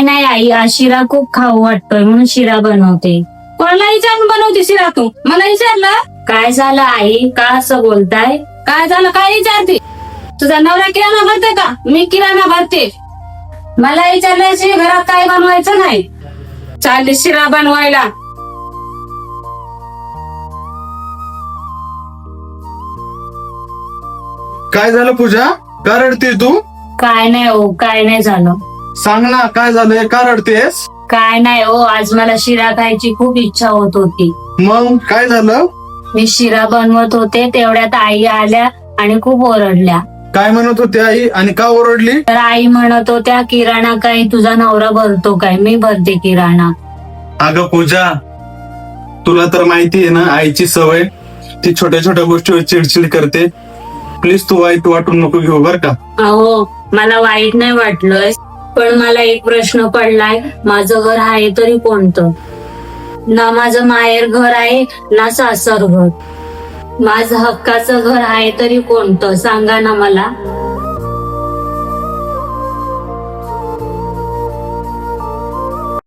काय नाही आई, आज शिरा खूप खाऊ वाटतोय म्हणून शिरा बनवते. कोणाला विचारून बनवते शिरा तू? मला विचारलं? काय झालं आई, का असं बोलताय? काय झालं काय विचारते? तुझा नवरा किराणा भरते का? मी किराणा भरते. मला विचारल्याशिवाय घरात काय बनवायचं नाही. चालली शिरा बनवायला. काय झालं पूजा? का रडते तू? काय नाही हो, काय नाही झालं. सांग ना काय झालंय, का रडतेस? काय नाही हो, आज मला शिरा खायची खूप इच्छा होत होती. मग काय झालं? मी शिरा बनवत होते तेवढ्यात आई आल्या आणि खूप ओरडल्या. काय म्हणत होती आई आणि का ओरडली? तर आई म्हणत होत्या, किराणा काय तुझा नवरा भरतो काय? मी भरते किराणा. अगं पूजा, तुला तर माहिती आहे ना आईची सवय, ती छोट्या छोट्या गोष्टीवर चिडचिड करते. प्लीज तू वाईट वाटून नको घेऊ बर का. अहो, मला वाईट नाही वाटलंय, पण मला एक प्रश्न पडलाय. माझं घर आहे तरी कोणतं? ना माझं माहेर घर आहे ना सासर घर. माझं हक्काचं घर आहे तरी कोणतं? सांगा ना मला.